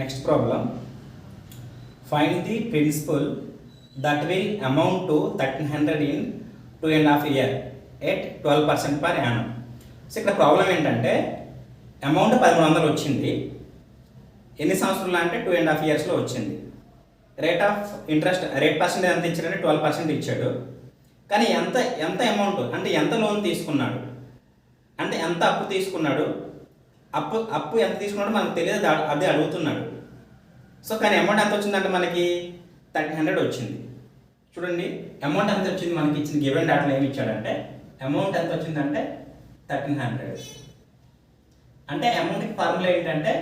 Next problem. Find the principal that will amount to 1300 in 2.5 year at 12% per annum. So ఇక్కడ problem ఏంటంటే amount 1300 వచ్చింది. ఎన్ని సంవత్సరాలు అంటే 2.5 ఇయర్స్లో వచ్చింది. రేట్ పర్సెంటేజ్ ఎంత ఇచ్చాడంటే 12% ఇచ్చాడు. కానీ ఎంత అమౌంట్ అంటే ఎంత లోన్ తీసుకున్నాడు, అంటే ఎంత అప్పు తీసుకున్నాడు, అప్పు ఎంత తీసుకున్నాడో మనకు తెలియదు, అదే అడుగుతున్నాడు. సో కానీ అమౌంట్ ఎంత వచ్చిందంటే మనకి 1300 వచ్చింది. చూడండి అమౌంట్ ఎంత వచ్చింది మనకి ఇచ్చిన గివెన్ డాటాలో ఏమి ఇచ్చాడంటే అమౌంట్ ఎంత వచ్చిందంటే 1300. అంటే అమౌంట్కి ఫార్ములా ఏంటంటే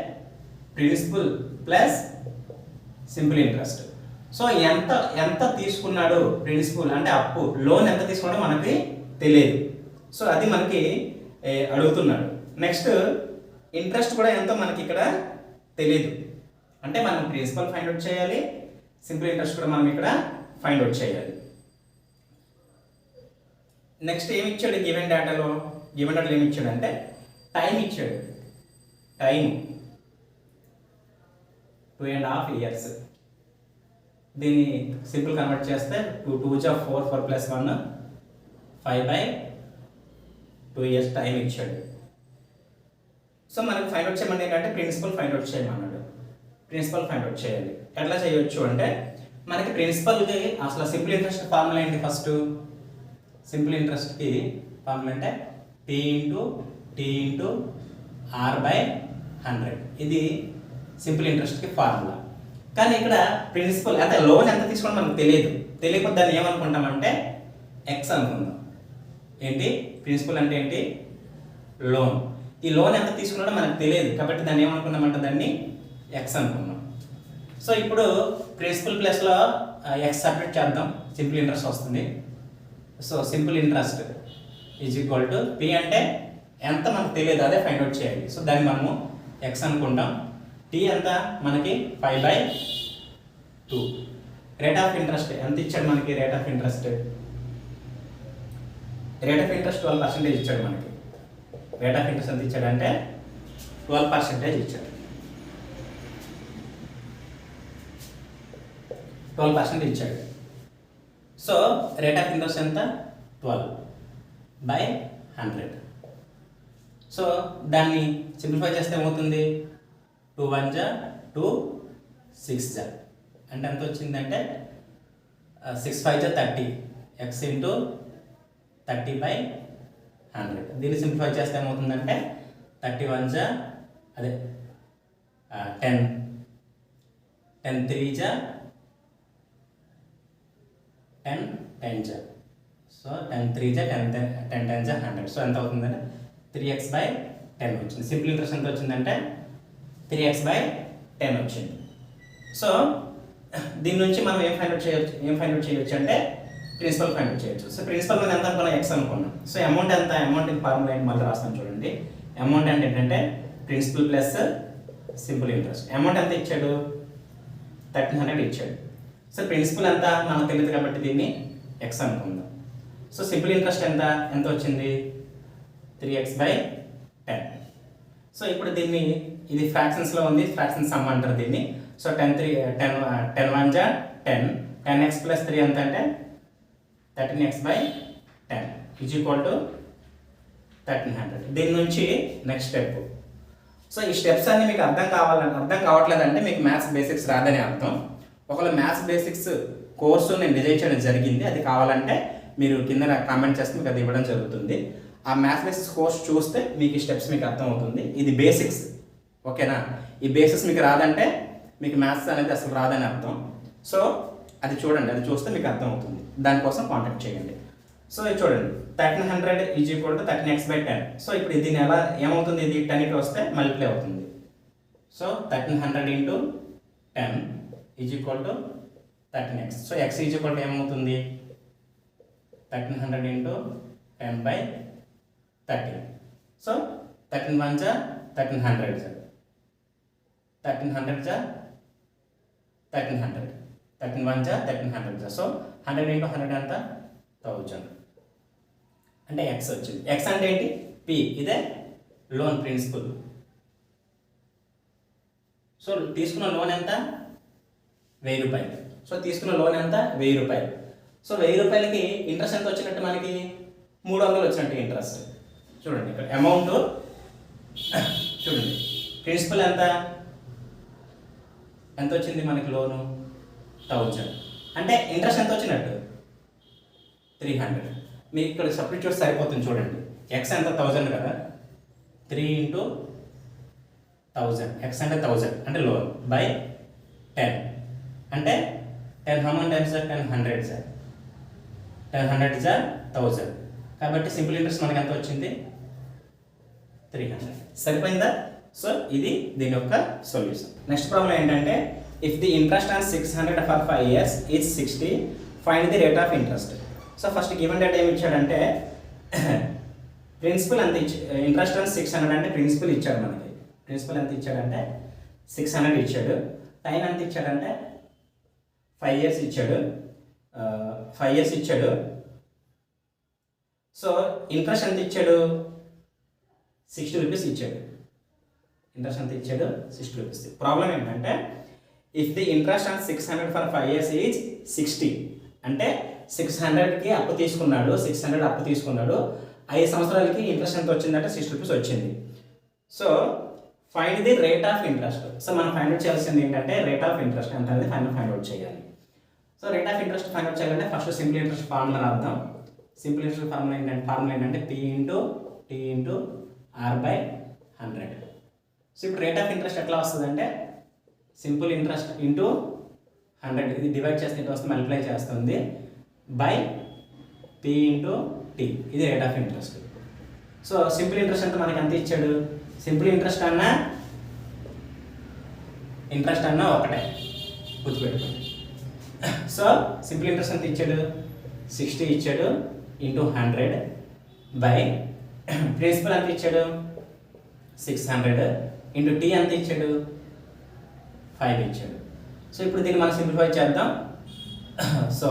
principal plus simple interest. So ఎంత తీసుకున్నాడు ప్రిన్సిపల్ అంటే అప్పు, లోన్ ఎంత తీసుకున్నాడో మనకి తెలియదు. సో అది మనకి అడుగుతున్నాడు. నెక్స్ట్ ఇంట్రెస్ట్ కూడా ఎంతో మనకి ఇక్కడ తెలియదు. అంటే మనం ప్రిన్సిపల్ ఫైండ్ అవుట్ చేయాలి, సింపుల్ ఇంట్రెస్ట్ కూడా మనం ఇక్కడ ఫైండ్ అవుట్ చేయాలి. నెక్స్ట్ ఏమి ఇచ్చాడు గివెన్ డేటాలో ఏమి ఇచ్చాడంటే టైం ఇచ్చాడు. Time 2.5 years. దీన్ని సింపుల్ కన్వర్ట్ చేస్తే 2 2 4 4 + 1 5/2 ఇయర్స్ టైం ఇచ్చాడు. సో మనకి ఫైండ్ అవుట్ చేయమని ఏంటంటే ప్రిన్సిపల్ ఫైండ్ అవుట్ చేయమన్నాడు. ప్రిన్సిపల్ ఫైండ్ అవుట్ చేయాలి. ఎట్లా చేయొచ్చు అంటే మనకి ప్రిన్సిపల్కి అసలు సింపుల్ ఇంట్రెస్ట్ ఫార్ములా ఏంటి? ఫస్ట్ సింపుల్ ఇంట్రెస్ట్కి ఫార్ములా అంటే P × T × R/100. ఇది సింపుల్ ఇంట్రెస్ట్కి ఫార్ములా. కానీ ఇక్కడ ప్రిన్సిపల్ అంటే లోన్ ఎంత తీసుకోవడం మనకు తెలియకపోతే దాన్ని ఏమనుకుంటామంటే ఎక్స్ అనుకుందాం. ఏంటి ప్రిన్సిపల్ అంటే ఏంటి? లోన్. ఈ లోన్ ఎంత తీసుకున్నాడో మనకు తెలియదు కాబట్టి దాన్ని ఏమనుకున్నామంటే దాన్ని ఎక్స్ అనుకున్నాం. సో ఇప్పుడు ప్రిన్సిపల్ ప్లస్లో ఎక్స్ సపరేట్ చేద్దాం, సింపుల్ ఇంట్రెస్ట్ వస్తుంది. So simple interest is equal to P అంటే ఎంత మనకు తెలియదు, అదే ఫైండ్ అవుట్ చేయాలి. సో దాన్ని మనము ఎక్స్ అనుకుంటాం. టీ ఎంత మనకి 5/2. రేట్ ఆఫ్ ఇంట్రెస్ట్ ఎంత ఇచ్చాడు మనకి? రేట్ ఆఫ్ ఇంట్రెస్ట్ 12% ఇచ్చాడు మనకి. రేట్ ఆఫ్ ఇంట్రెస్ట్ ఎంత ఇచ్చాడంటే 12% ఇచ్చాడు. 12% ఇచ్చాడు. సో రేట్ ఆఫ్ ఇంట్రెస్ట్ ఎంత? 12/100. సో దాన్ని సింప్లిఫై చేస్తే ఏమవుతుంది? 2 1 2 6 అంటే ఎంత వచ్చిందంటే 6 5 30 x × 30/100. దీన్ని సింప్లిఫై చేస్తే ఏమవుతుందంటే 31 అదే 10 10 3 10 10 సో 10 3 10 10 10 100. సో ఎంత అవుతుందంటే 3x/10 వచ్చింది. సింపుల్ ఇంట్రెస్ట్ ఎంత వచ్చిందంటే 3x/10 వచ్చింది. సో దీని నుంచి మనం ఏం ఫైండ్ అవుట్ చేయొచ్చు అంటే ప్రిన్సిపల్ ఫైండ్ అవుట్ చేయొచ్చు. సో ప్రిన్సిపల్ మీద ఎంత అనుకున్నాం? ఎక్స్ అనుకున్నాం. సో అమౌంట్ ఎంత? అమౌంట్ ఫార్ములా ఏంటి మళ్ళీ రాస్తాను చూడండి. అమౌంట్ అంటే ఏంటంటే principal plus simple interest. Amount ఎంత ఇచ్చాడు? 1300 ఇచ్చాడు. సో ప్రిన్సిపల్ ఎంత మనకు తెలియదు కాబట్టి దీన్ని ఎక్స్ అనుకుందాం. సో సింపుల్ ఇంట్రెస్ట్ ఎంత వచ్చింది? 3x/10. సో ఇప్పుడు దీన్ని ఇది ఫ్రాక్షన్స్లో ఉంది, ఫ్రాక్షన్ సమ్ అంటారు దీన్ని. సో 10 1 10 10x + 3 ఎంత అంటే 13x/10 ఈజ్ ఈక్వల్ టు 1300. దీని నుంచి నెక్స్ట్ స్టెప్. సో ఈ స్టెప్స్ అన్ని మీకు అర్థం కావట్లేదంటే మీకు మ్యాథ్స్ బేసిక్స్ రాదని అర్థం. ఒకవేళ మ్యాథ్స్ బేసిక్స్ కోర్సు నేను డిజైన్ చేయడం జరిగింది, అది కావాలంటే మీరు కింద కామెంట్ చేస్తే మీకు అది ఇవ్వడం జరుగుతుంది. ఆ మ్యాథ్స్ బేసిక్స్ కోర్స్ చూస్తే మీకు ఈ స్టెప్స్ మీకు అర్థం అవుతుంది. ఇది బేసిక్స్, ఓకేనా? ఈ బేసిక్స్ మీకు రాదంటే మీకు మ్యాథ్స్ అనేది అసలు రాదని అర్థం. సో అది చూడండి, అది చూస్తే మీకు అర్థం అవుతుంది. దానికోసం కాంటాక్ట్ చేయండి. సో ఇది చూడండి 1300 is equal to 13x/10. So ఇప్పుడు దీన్ని ఎలా ఏమవుతుంది? ఇది 10 ఇటు వస్తే మల్టిప్లై అవుతుంది. So 1300 × 10 is equal to 13x. So x is equal to ఏమవుతుంది? 1300 × 10/30. సో 13 1 1300 1300 1300 13 1 1300. సో 100 × 100 ఎంత? 1000. అంటే ఎక్స్ వచ్చింది. ఎక్స్ అంటే ఏంటి? పి. ఇదే లోన్ ప్రిన్సిపల్. సో తీసుకున్న లోన్ ఎంత? 1000 రూపాయలు. సో తీసుకున్న లోన్ ఎంత? 1000 రూపాయలు. సో 1000 రూపాయలకి ఇంట్రెస్ట్ ఎంత వచ్చినట్టు మనకి? 300 వచ్చినట్టు ఇంట్రెస్ట్. చూడండి ఇక్కడ అమౌంట్ చూడండి, ప్రిన్సిపల్ ఎంత వచ్చింది మనకి? లోను 1000. అంటే ఇంట్రెస్ట్ ఎంత వచ్చినట్టు? 300. మీకు ఇక్కడ సబ్స్టిట్యూట్ సరిపోతుంది చూడండి. ఎక్స్ ఎంత? 1000 కదా, 3 × 1000. ఎక్స్ అంటే 1000 అంటే లోన్ బై 10 అంటే 10 how many times sir? 10 100 sir. 10 100 is 1000. కాబట్టి సింపుల్ ఇంట్రెస్ట్ మనకి ఎంత వచ్చింది? 300. సరిపోయిందా? సో ఇది దీని యొక్క సొల్యూషన్. నెక్స్ట్ ప్రాబ్లం ఏంటంటే if the interest on 600 for 5 years is 60, find the rate of interest. So first given date ఏమి ఇచ్చాడంటే ప్రిన్సిపల్ ఎంత ఇంట్రెస్ట్ ఆన్ 600 అంటే ప్రిన్సిపల్ ఇచ్చాడు మనకి. ప్రిన్సిపల్ ఎంత ఇచ్చాడంటే 600 ఇచ్చాడు. టైం ఎంత ఇచ్చాడంటే 5 years ఇచ్చాడు. 5 years ఇచ్చాడు. సో ఇంట్రెస్ట్ ఎంత ఇచ్చాడు? 60 రూపీస్ ఇచ్చాడు. ఇంట్రెస్ట్ ఎంత ఇచ్చాడు? 60 రూపీస్. ప్రాబ్లం ఏంటంటే if the interest on 600 for 5 years is 60 అంటే 600కి అప్పు తీసుకున్నాడు. 600 అప్పు తీసుకున్నాడు. 5 సంవత్సరాలకి ఇంట్రెస్ట్ ఎంత వచ్చిందంటే 60 రూపీస్ వచ్చింది. So find the rate of interest. So మనం ఫైండ్ అవుట్ చేయాల్సింది ఏంటంటే రేట్ ఆఫ్ ఇంట్రెస్ట్ ఎంత అనేది ఫైండ్ అవుట్ చేయాలి. So rate of interest find out చేయాలంటే ఫస్ట్ సింపుల్ ఇంట్రెస్ట్ ఫార్ములా రాద్దాం. సింపుల్ ఇంట్రెస్ట్ ఫార్ములా ఏంటంటే P × T × R/100. సో ఇప్పుడు రేట్ ఆఫ్ ఇంట్రెస్ట్ ఎట్లా వస్తుందంటే సింపుల్ ఇంట్రెస్ట్ ఇంటూ 100, ఇది డివైడ్ చేస్తే ఎంత వస్తుంది? మల్టిప్లై చేస్తుంది బై P × T, ఇది rate of interest. So simple interest అంటే మనకి ఎంత ఇచ్చాడు? సింపుల్ ఇంట్రెస్ట్ అన్నా ఒకటే, గుర్తుపెట్టుకోండి. సో సింపుల్ ఇంట్రెస్ట్ ఎంత ఇచ్చాడు? 60 ఇచ్చాడు ఇంటూ 100 బై ప్రిన్సిపల్ ఎంత ఇచ్చాడు? 600 ఇంటూ టీ ఎంత ఇచ్చాడు? 5 ఇచ్చాడు. సో ఇప్పుడు దీన్ని మనం సింప్లిఫై చేద్దాం. సో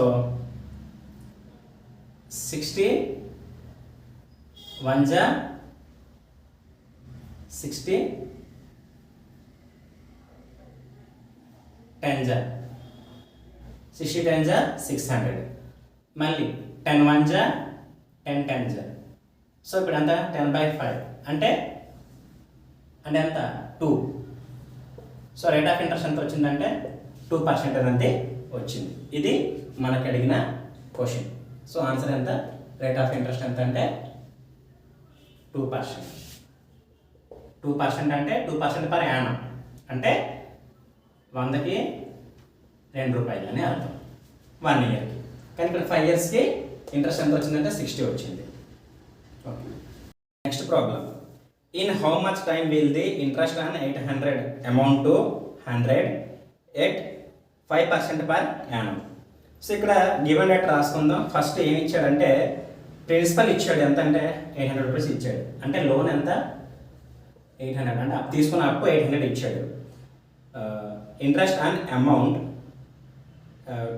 60 1 × 60 10 × 60 10 × 600 మళ్ళీ 10 1 × 10 10 × సో ఇప్పుడు ఎంత? 10/5 అంటే ఎంత? 2. సో రేట్ ఆఫ్ ఇంట్రెస్ట్ ఎంత వచ్చిందంటే 2% అనేది వచ్చింది. ఇది మనకు అడిగిన క్వశ్చన్. సో ఆన్సర్ ఎంత? రేట్ ఆఫ్ ఇంట్రెస్ట్ ఎంత అంటే 2%. 2% అంటే 2% పర్ యానం అంటే 100కి 2 రూపాయలు అని అర్థం 1 ఇయర్కి. కానీ ఇక్కడ 5 yearsకి ఇంట్రెస్ట్ ఎంత వచ్చిందంటే 60 వచ్చింది. Okay. Next problem. In how much time will the interest on 800 amount to 100 at 5% per annum. So ఇక్కడ గివెన్ డేట్ రాసుకుందాం. ఫస్ట్ ఏమి ఇచ్చాడంటే ప్రిన్సిపల్ ఇచ్చాడు. ఎంత అంటే 800 రూపీస్ ఇచ్చాడు. అంటే లోన్ ఎంత? 800 అంటే తీసుకున్న అప్పు 800 ఇచ్చాడు. Interest on amount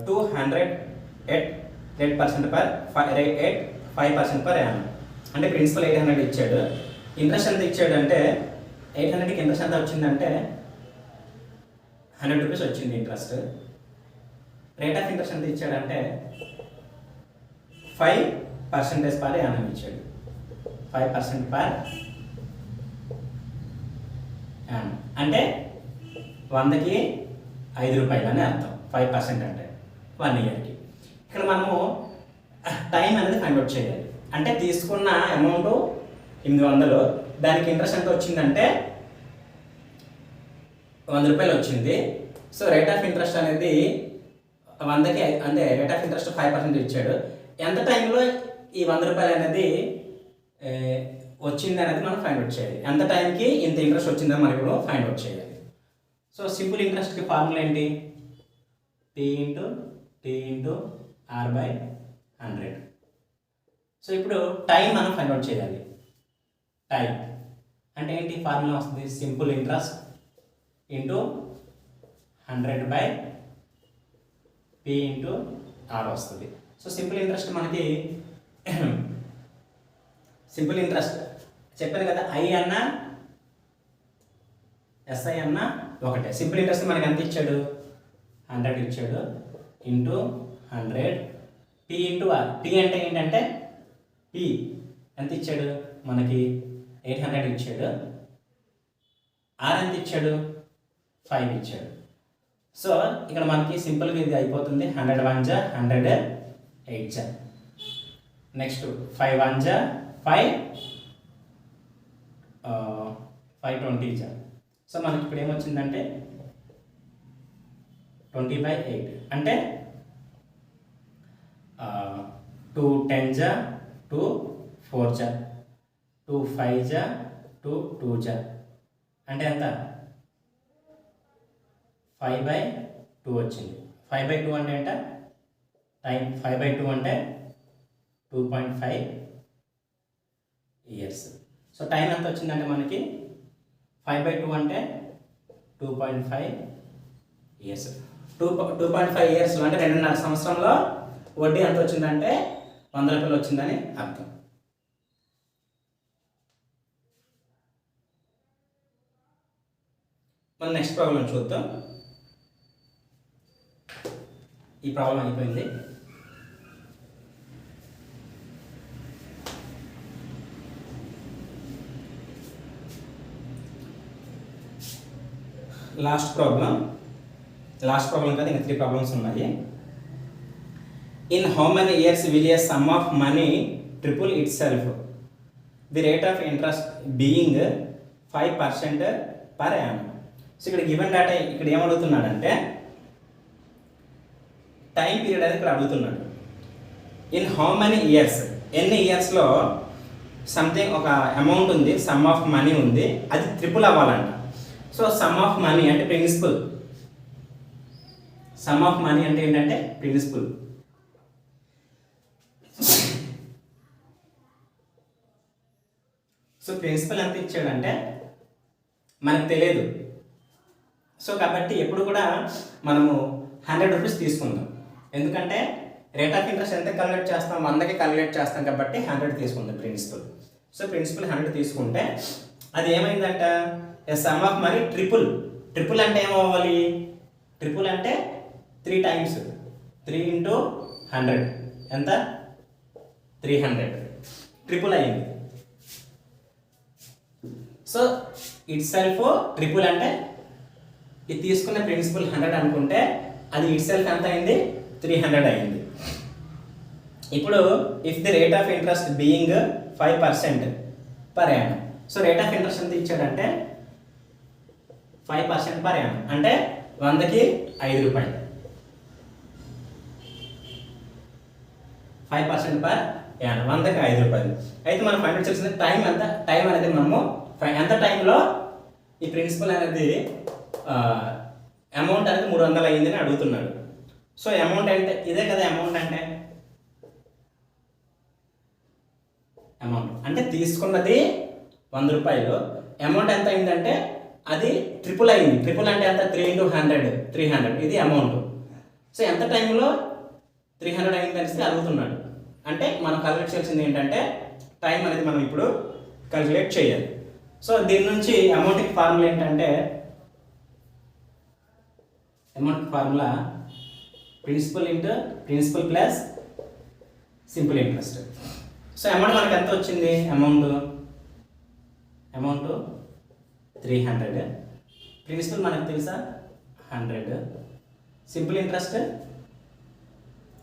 200 at 8% per 5% per annum. అంటే ప్రిన్సిపల్ 800 ఇచ్చాడు. ఇంట్రెస్ట్ ఎంత ఇచ్చాడు అంటే 800కి ఇంట్రెస్ట్ ఎంత వచ్చిందంటే 100 రూపీస్ వచ్చింది ఇంట్రెస్ట్. రేట్ ఆఫ్ ఇంట్రెస్ట్ ఎంత ఇచ్చాడంటే 5% పర్ యానం ఇచ్చాడు. 5% పర్ యానం అంటే 100కి 5 రూపాయలు అని అర్థం. 5% అంటే 1 ఇయర్కి. ఇక్కడ మనము టైం అనేది ఫైండ్ అవుట్ చేయాలి. అంటే తీసుకున్న అమౌంట్ 800, దానికి ఇంట్రెస్ట్ ఎంత వచ్చిందంటే 100 రూపాయలు వచ్చింది. సో రేట్ ఆఫ్ ఇంట్రెస్ట్ అనేది 100కి అంటే రేట్ ఆఫ్ ఇంట్రెస్ట్ 5% ఇచ్చాడు. ఎంత టైంలో ఈ 100 రూపాయలు అనేది వచ్చింది అనేది మనం ఫైండ్ అవుట్ చేయాలి. ఎంత టైంకి ఇంత ఇంట్రెస్ట్ వచ్చిందని మనం ఇప్పుడు ఫైండ్ అవుట్ చేయాలి. సో సింపుల్ ఇంట్రెస్ట్కి ఫార్ములా ఏంటి? P × T × R/100. సో ఇప్పుడు టైం మనం ఫైండ్ అవుట్ చేయాలి. టైం అంటే ఏంటి? ఫార్ములా వస్తుంది simple interest into 100/P × R వస్తుంది. సో సింపుల్ ఇంట్రెస్ట్ మనకి సింపుల్ ఇంట్రెస్ట్ చెప్పాను కదా, I అన్నా SI అన్నా ఒకటే. సింపుల్ ఇంట్రెస్ట్ మనకి ఎంత ఇచ్చాడు, 100 ఇచ్చాడు into 100 P into R. P అంటే ఏంటంటే పి ఎంత ఇచ్చాడు మనకి 800 ఇచ్చాడు. ఆర్ ఎంత ఇచ్చాడు 5 ఇచ్చాడు. సో ఇక్కడ మనకి సింపుల్గా ఇది అయిపోతుంది. 100 1 జా 100 8 జా. నెక్స్ట్ 5 1 జా 5 5 20 జా. సో మనకి ఇప్పుడు ఏమొచ్చిందంటే 20/8 అంటే 2 10 జా 2 4 జా 2 5 జా 2 2 జా అంటే ఎంత 5/2 వచ్చింది. 5/2 అంటే ఏంట టైం. 5/2 అంటే 2.5 ఇయర్స్. సో టైం ఎంత వచ్చిందంటే మనకి 5/2 అంటే 2.5 ఇయర్స్. 2.5 ఇయర్స్లో అంటే 2.5 సంవత్సరంలో వడ్డీ ఎంత వచ్చిందంటే 100 రూపాయలు వచ్చిందని అర్థం. మనం నెక్స్ట్ ప్రాబ్లం చూద్దాం. ఈ ప్రాబ్లం అయిపోయింది. లాస్ట్ ప్రాబ్లం కాదు, ఇంకా 3 ప్రాబ్లమ్స్ ఉన్నాయి. In how many years will a some of money triple it self the rate of interest being 5% per annum. So ఇక్కడ గివెన్ డేటా ఇక్కడ ఏమడుగుతున్నాడంటే టైం పీరియడ్ అనేది ఇక్కడ అడుగుతున్నాడు. ఇన్ హౌ మెనీ ఇయర్స్, ఎన్ని ఇయర్స్లో సంథింగ్ ఒక అమౌంట్ ఉంది, సమ్ ఆఫ్ మనీ ఉంది, అది ట్రిపుల్ అవ్వాలంట. సో సమ్ ఆఫ్ మనీ అంటే ప్రిన్సిపల్. సమ్ ఆఫ్ మనీ అంటే ఏంటంటే ప్రిన్సిపల్. సో ప్రిన్సిపల్ ఎంత ఇచ్చాడంటే మనకు తెలియదు. సో కాబట్టి ఎప్పుడు కూడా మనము 100 రూపీస్ తీసుకుందాం. ఎందుకంటే రేట్ ఆఫ్ ఇంట్రెస్ట్ ఎంత క్యాలిక్యులేట్ చేస్తాం, 100కి క్యాలిక్యులేట్ చేస్తాం కాబట్టి 100 తీసుకుందాం ప్రిన్సిపల్. సో ప్రిన్సిపల్ 100 తీసుకుంటే అది ఏమైందంట సమ్ ఆఫ్ మనీ ట్రిపుల్ అంటే ఏమవ్వాలి, ట్రిపుల్ అంటే 3 టైమ్స్ 3 × 100 ఎంత 300 ట్రిపుల్ అయింది. సో ఇట్ సెల్ఫ్ ట్రిపుల్ అంటే ఇది తీసుకున్న ప్రిన్సిపల్ 100 అనుకుంటే అది ఇట్ సెల్ఫ్ ఎంత అయింది 300 అయింది. ఇప్పుడు if the rate of interest being 5% per annum. So rate of interest ఎంత ఇచ్చాడంటే 5% పర్ యానం అంటే 100కి 5 రూపాయలు. 5% పర్ యానం 100కి 5 రూపాయలు. అయితే మనం ఫైండ్ అవుట్ చేసిన టైం ఎంత, టైం అనేది మనము ఎంత టైంలో ఈ ప్రిన్సిపల్ అనేది అమౌంట్ అనేది 300 అయ్యిందని అడుగుతున్నాడు. సో అమౌంట్ అంటే ఇదే కదా అమౌంట్ అంటే తీసుకున్నది 100 రూపాయలు, అమౌంట్ ఎంత అయిందంటే అది ట్రిపుల్ అయింది. ట్రిపుల్ అంటే ఎంత 3 × 100 300 ఇది అమౌంట్. సో ఎంత టైంలో 300 అయింది అనేసి అడుగుతున్నాడు. అంటే మనం క్యాలిక్యులేట్ చేయాల్సింది ఏంటంటే టైం అనేది మనం ఇప్పుడు క్యాలిక్యులేట్ చేయాలి. సో దీని నుంచి అమౌంట్కి ఫార్ములా ఏంటంటే amount formula principal plus simple interest. So amount మనకి ఎంత వచ్చింది, అమౌంట్ 300, ప్రిన్సిపల్ మనకు తెలుసా 100, సింపుల్ ఇంట్రెస్ట్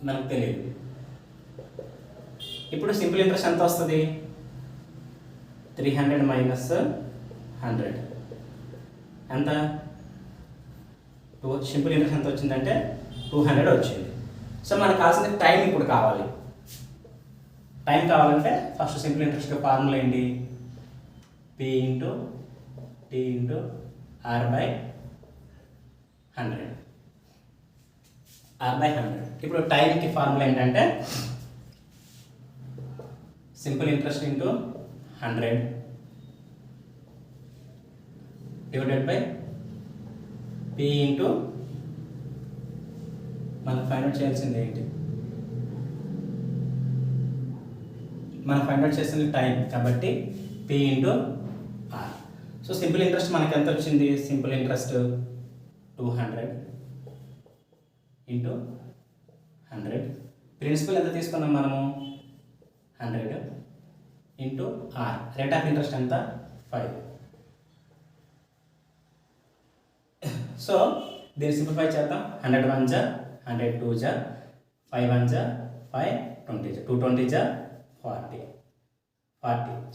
మనకు తెలియదు. ఇప్పుడు సింపుల్ ఇంట్రెస్ట్ ఎంత వస్తుంది 300 మైనస్ 100 ఎంత సింపుల్ ఇంట్రెస్ట్ ఎంత వచ్చిందంటే 200 వచ్చింది. సో మనకు కావాల్సిన టైం ఇప్పుడు కావాలి. టైం కావాలంటే ఫస్ట్ సింపుల్ ఇంట్రెస్ట్ ఫార్ములా ఏంటి P × T × R/100. ఇప్పుడు టైంకి ఫార్ములా ఏంటంటే simple interest into 100 divided by P into మనం ఫైండ్ అవుట్ చేయాల్సింది ఏంటి, మనం ఫైండ్ అవుట్ చేసింది టైం కాబట్టి P × R. So simple interest మనకి ఎంత వచ్చింది? Simple interest 200 into 100. ప్రిన్సిపల్ ఎంత తీసుకున్నాం మనము? 100 into R. Rate of interest ఎంత? 5. సో దీన్ని సింప్లిఫై చేద్దాం. 100 1 జా 100 2 జా 5 1 జా 5 20 జా 220 జా 40.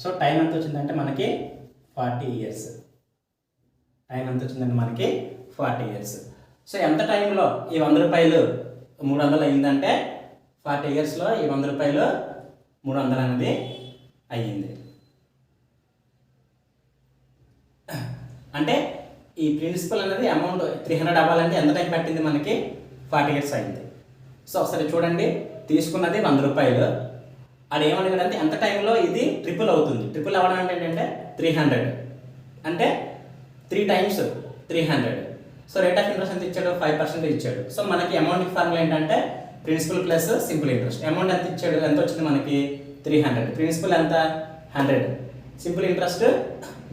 సో టైం ఎంత వచ్చిందంటే మనకి 40 ఇయర్స్. టైం ఎంత వచ్చిందంటే మనకి 40 ఇయర్స్. సో ఎంత టైంలో ఈ 100 రూపాయలు 300 అయిందంటే 40 ఇయర్స్లో ఈ 100 రూపాయలు 300 అనేది అయ్యింది. అంటే ఈ ప్రిన్సిపల్ అనేది అమౌంట్ 300 అవ్వాలంటే ఎంత టైం పట్టింది? మనకి 40 ఇయర్స్ అయింది. సో ఒకసారి చూడండి, తీసుకున్నది 100 రూపాయలు. అది ఏమడిగాడంటే ఎంత టైంలో ఇది ట్రిపుల్ అవుతుంది. ట్రిపుల్ అవ్వడం అంటే ఏంటంటే 300 అంటే 3 times 300. So rate of interest ఎంత ఇచ్చాడు? 5% ఇచ్చాడు. సో మనకి అమౌంట్ ఫార్ములా ఏంటంటే principal plus simple interest. Amount ఎంత ఇచ్చాడు? ఎంత వచ్చింది మనకి? 300. ప్రిన్సిపల్ ఎంత? 100. సింపుల్ ఇంట్రెస్ట్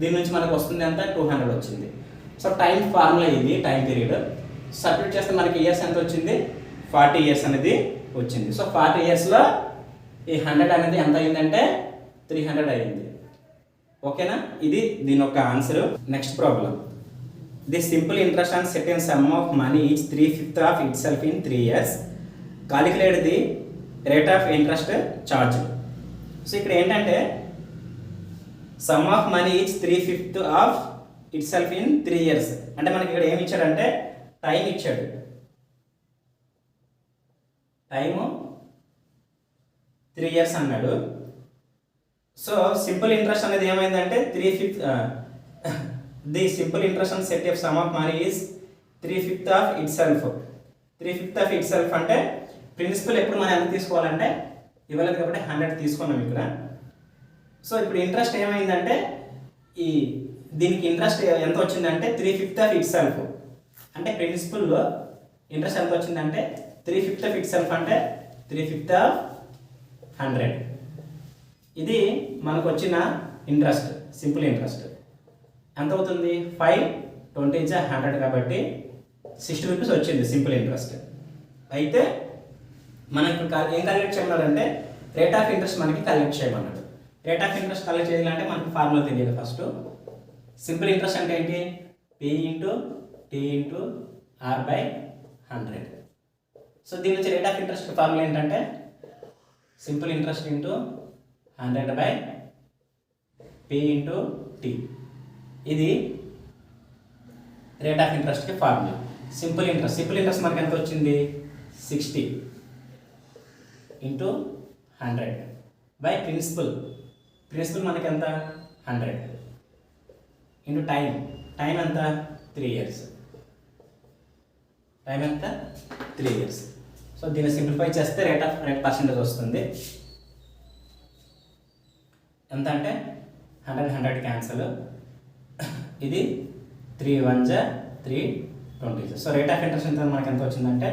దీని నుంచి మనకు వస్తుంది ఎంత? 200 వచ్చింది. సో టైం ఫార్ములా ఇది, టైం పీరియడ్. సబ్స్టిట్యూట్ చేస్తే మనకి ఇయర్స్ ఎంత వచ్చింది? 40 ఇయర్స్ అనేది వచ్చింది. సో 40 ఇయర్స్లో ఈ 100 అనేది ఎంత అయిందంటే 300 అయింది. ఓకేనా? ఇది దీని యొక్క answer. Next problem. The simple interest on certain some of money is 3/5 of it self in 3 years. Calculate the rate of interest charge. So ఇక్కడ ఏంటంటే some of money is 3/5 of it self in 3 years. అంటే మనకి ఇక్కడ ఏమి ఇచ్చాడంటే time ఇచ్చాడు. Time 3 years అన్నాడు. So simple interest అనేది ఏమైందంటే 3/5 the simple interest on set of some of money is 3/5 of it self. 3/5 of it self అంటే ప్రిన్సిపల్ ఎప్పుడు మనం ఎంత తీసుకోవాలంటే ఇవ్వలేదు కాబట్టి 100 తీసుకున్నాం ఇక్కడ. సో ఇప్పుడు ఇంట్రెస్ట్ ఏమైందంటే ఈ దీనికి ఇంట్రెస్ట్ ఎంత వచ్చిందంటే 3/5 ఆఫ్ ఇట్ సెల్ఫ్. అంటే ప్రిన్సిపల్లో ఇంట్రెస్ట్ ఎంత వచ్చిందంటే 3/5 ఆఫ్ ఇట్ సెల్ఫ్ అంటే 3/5 ఆఫ్ 100. ఇది మనకు వచ్చిన ఇంట్రెస్ట్, సింపుల్ ఇంట్రెస్ట్ ఎంత అవుతుంది? 5 20 జా 100 కాబట్టి 60 రూపీస్ వచ్చింది సింపుల్ ఇంట్రెస్ట్. అయితే మనకి ఏం క్యాలిక్యులేట్ చేయమన్నాడంటే రేట్ ఆఫ్ ఇంట్రెస్ట్ మనకి క్యాలిక్యులేట్ చేయమన్నాడు. రేట్ ఆఫ్ ఇంట్రెస్ట్ క్యాలిక్యులేట్ చేయాలంటే మనకి ఫార్ములా తెలియదు. ఫస్ట్ సింపుల్ ఇంట్రెస్ట్ అంటే ఏంటి? P into T into R by 100. So దీని నుంచి రేట్ ఆఫ్ ఇంట్రెస్ట్ ఫార్ములా ఏంటంటే simple interest into 100 by P into T. ఇది రేట్ ఆఫ్ ఇంట్రెస్ట్కి ఫార్ములా. సింపుల్ ఇంట్రెస్ట్ మనకి ఎంత వచ్చింది? 60 ఇంటూ 100 బై ప్రిన్సిపల్ మనకి ఎంత? 100 ఇంటూ టైం ఎంత? 3 years. టైం ఎంత? 3 years. సో దీన్ని సింప్లిఫై చేస్తే రేట్ పర్సెంటేజ్ వస్తుంది. ఎంత అంటే 100 క్యాన్సల్. ఇది 3 1 జా 3 20. సో రేట్ ఆఫ్ ఇంట్రెస్ట్ ఎంత మనకి ఎంత వచ్చిందంటే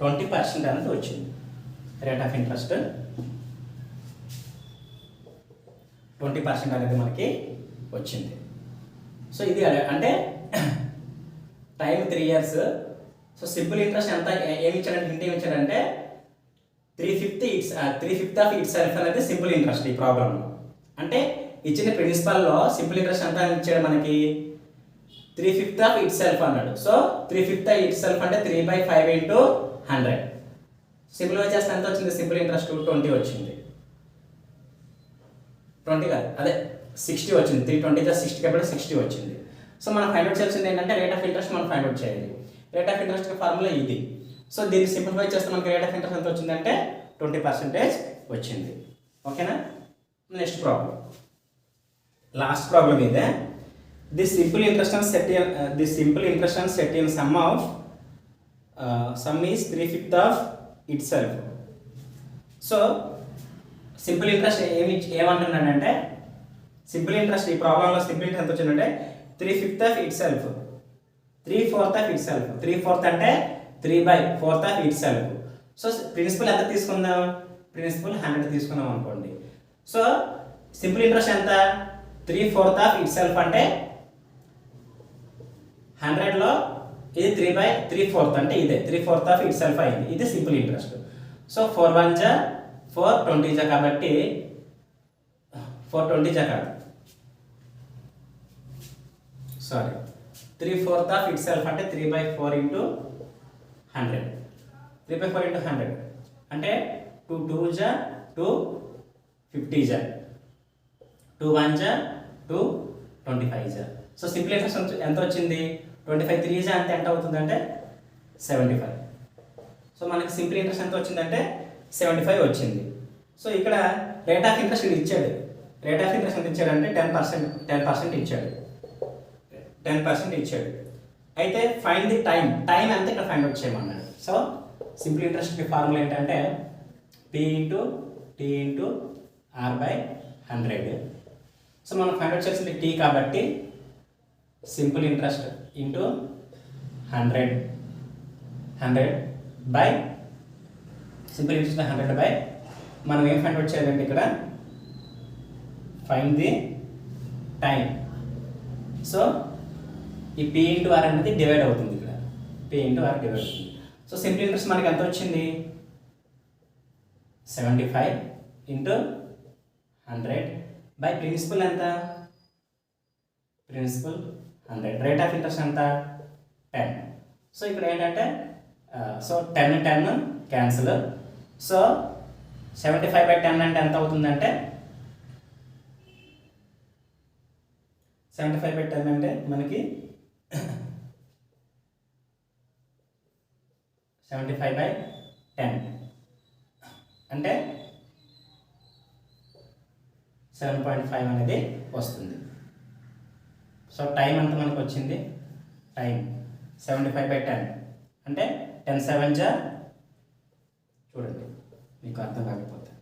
20% అనేది వచ్చింది. రేట్ ఆఫ్ ఇంట్రెస్ట్ 20% అనేది మనకి వచ్చింది. సో ఇది అంటే time 3 years. So simple interest ఎంత ఏమి ఇచ్చాడంటే ఇంటి ఏమి ఇచ్చాడంటే 3/5 ఆఫ్ ఇట్ సెల్ఫ్ అనేది సింపుల్ ఇంట్రెస్ట్ ఈ ప్రాబ్లంలో. అంటే ఇచ్చిన ప్రిన్సిపల్లో సింపుల్ ఇంట్రెస్ట్ ఎంత ఇచ్చాడు మనకి? 3/5 ఆఫ్ ఇట్ సెల్ఫ్ అన్నాడు. సో 3/5 ఇట్ సెల్ఫ్ అంటే 3/5 ఇంటూ 100. సింప్లిఫై చేస్తే ఎంత వచ్చింది? సింపుల్ ఇంట్రెస్ట్ 20 వచ్చింది. 20 కాదు, అదే 60 వచ్చింది. 320 జా 60 కాబట్టి 60 వచ్చింది. సో మనం ఫైండ్ అవుట్ చేయాల్సింది ఏంటంటే రేట్ ఆఫ్ ఇంట్రెస్ట్ మనం ఫైండ్ అవుట్ చేయాలి. రేట్ ఆఫ్ ఇంట్రెస్ట్ ఫార్ములా ఇది. సో దీన్ని సింప్లిఫై చేస్తే మనకి రేట్ ఆఫ్ ఇంట్రెస్ట్ ఎంత వచ్చిందంటే 20% వచ్చింది. ఓకేనా? నెక్స్ట్ ప్రాబ్లం, లాస్ట్ ప్రాబ్లం ఇదే. The simple interest on certain sum of sum is 3/5 of itself. So simple interest ఏమంటున్నాడంటే సింపుల్ ఇంట్రెస్ట్ ఈ ప్రాబ్లంలో సింపుల్ ఇంట్రెస్ట్ ఎంత వచ్చిందంటే 3/5 of itself, 3/4 of itself. 3/4 అంటే 3/4 of itself. So principal ఎంత తీసుకుందాం? Principal 100 తీసుకున్నాం అనుకోండి. సో సింపుల్ ఇంట్రెస్ట్ ఎంత? 3/4 ఆఫ్ ఇట్ సెల్ఫ్ అంటే 100లో ఇది 3/3/4 అంటే ఇదే 3/4 ఆఫ్ ఇట్ సెల్ఫ్ అయింది. ఇది సింపుల్ ఇంట్రెస్ట్. సో 4 1 జా 4 20 జా కాబట్టి 420 జా కాదు, సారీ 3/4 ఆఫ్ ఇట్ సెల్ఫ్ అంటే 3/4 ఇంటూ 100, 3/4 ఇంటూ 100 అంటే 2 2 జా 2 50 జా 2 1 జా 2 25 జా. సో సింపుల్ ఇంట్రెస్ట్ ఎంత వచ్చింది? 25 3 జా అంటే ఎంత అవుతుందంటే 75. సో మనకి సింపుల్ ఇంట్రెస్ట్ ఎంత వచ్చిందంటే 75 వచ్చింది. సో ఇక్కడ రేట్ ఆఫ్ ఇంట్రెస్ట్ ఇచ్చాడు. రేట్ ఆఫ్ ఇంట్రెస్ట్ ఎంత ఇచ్చాడంటే 10% ఇచ్చాడు, 10% ఇచ్చాడు. అయితే ఫైండ్ ది టైం ఎంత ఇక్కడ ఫైండ్ అవుట్ చేయమన్నాడు. సో సింపుల్ ఇంట్రెస్ట్కి ఫార్ములా ఏంటంటే P into T into R/100. So మనం ఫైండ్ అవుట్ చేసింది T కాబట్టి simple interest into 100 by simple interest 100 by మనం ఏం ఫైండ్ అవుట్ చేయాలంటే ఇక్కడ ఫైండ్ ది టైం. సో ఈ P ఇంటూ R అనేది డివైడ్ అవుతుంది, ఇక్కడ P ఇంటూ R డివైడ్ అవుతుంది. సో సింపుల్ ఇంట్రెస్ట్ మనకి ఎంత వచ్చింది? 75 ఇంటూ 100 బై ప్రిన్సిపల్ ఎంత? ప్రిన్సిపల్ 100. రేట్ ఆఫ్ ఇంట్రెస్ట్ ఎంత? 10. సో ఇక్కడ ఏంటంటే సో 10 క్యాన్సిల్. సో 75/10 అంటే ఎంత అవుతుందంటే 75/10 అంటే మనకి 75/10 అంటే 7.5 అనేది వస్తుంది. సో టైం అంతా మనకు వచ్చింది, టైం 75/10 అంటే 10 7 జా చూడండి మీకు అర్థం కాకపోతే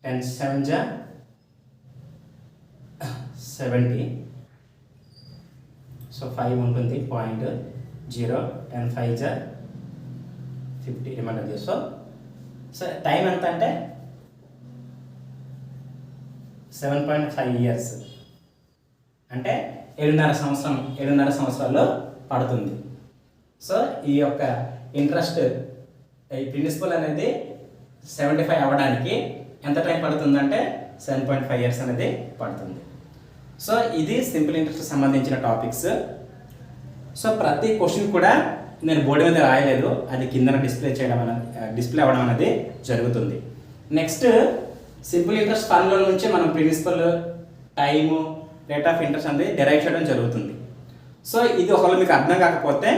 10 7 జా 70. సో 5 ఉంటుంది 0.0, 10 5 జా 50 రిమైండర్ చేసి. సో టైం ఎంత అంటే 7.5 ఇయర్స్ అంటే 7.5 సంవత్సరాల్లో పడుతుంది. సో ఈ యొక్క ఇంట్రెస్ట్ ఈ ప్రిన్సిపల్ అనేది 75 అవ్వడానికి ఎంత టైం పడుతుందంటే 7.5 ఇయర్స్ అనేది పడుతుంది. సో ఇది సింపుల్ ఇంట్రెస్ట్ సంబంధించిన టాపిక్స్. సో ప్రతి క్వశ్చన్ కూడా నేను బోర్డు మీద రాయలేదు, అది కింద డిస్ప్లే అవ్వడం అనేది జరుగుతుంది. నెక్స్ట్ సింపుల్ ఇంట్రెస్ట్ ఫార్ములా నుంచి మనం principal, time, rate of interest అనేది డెరైవ్ చేయడం జరుగుతుంది. సో ఇది ఒకవేళ మీకు అర్థం కాకపోతే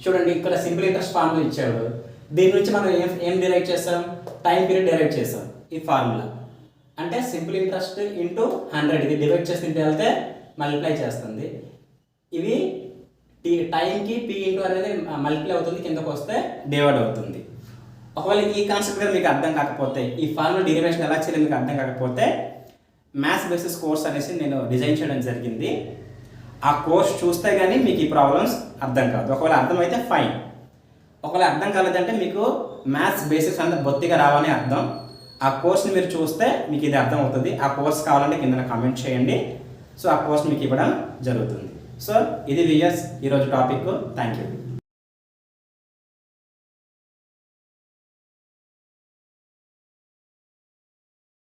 చూడండి, ఇక్కడ సింపుల్ ఇంట్రెస్ట్ ఫార్ములా ఇచ్చాడు, దీని నుంచి మనం ఏం డెరైవ్ చేస్తాం? టైం పీరియడ్ డెరైవ్ చేస్తాం. ఈ ఫార్ములా అంటే సింపుల్ ఇంట్రెస్ట్ ఇంటూ 100 ఇది డివైడ్ చేసి వెళ్తే మల్టిప్లై చేస్తుంది. ఇవి టైంకి P ఇంటూ అనేది మల్టిప్లై అవుతుంది, కిందకు వస్తే డివైడ్ అవుతుంది. ఒకవేళ ఈ కాన్సెప్ట్ కూడా మీకు అర్థం కాకపోతే, ఈ ఫార్ములా డెరివేషన్ ఎలా చేయాలి మీకు అర్థం కాకపోతే, మ్యాథ్స్ బేసిస్ కోర్స్ అనేసి నేను డిజైన్ చేయడం జరిగింది. ఆ కోర్స్ చూస్తే కానీ మీకు ఈ ప్రాబ్లమ్స్ అర్థం కాదు. ఒకవేళ అర్థమైతే ఫైన్, ఒకవేళ అర్థం కాలేదంటే మీకు మ్యాథ్స్ బేసిక్స్ అంతా బొత్తిగా రావని అర్థం. ఆ కోర్స్ని మీరు చూస్తే మీకు ఇది అర్థం అవుతుంది. ఆ కోర్స్ కావాలంటే కింద కామెంట్ చేయండి. సో ఆ కోర్స్ మీకు ఇవ్వడం జరుగుతుంది. సో ఇది వియర్స్ ఈరోజు టాపిక్. Thank you.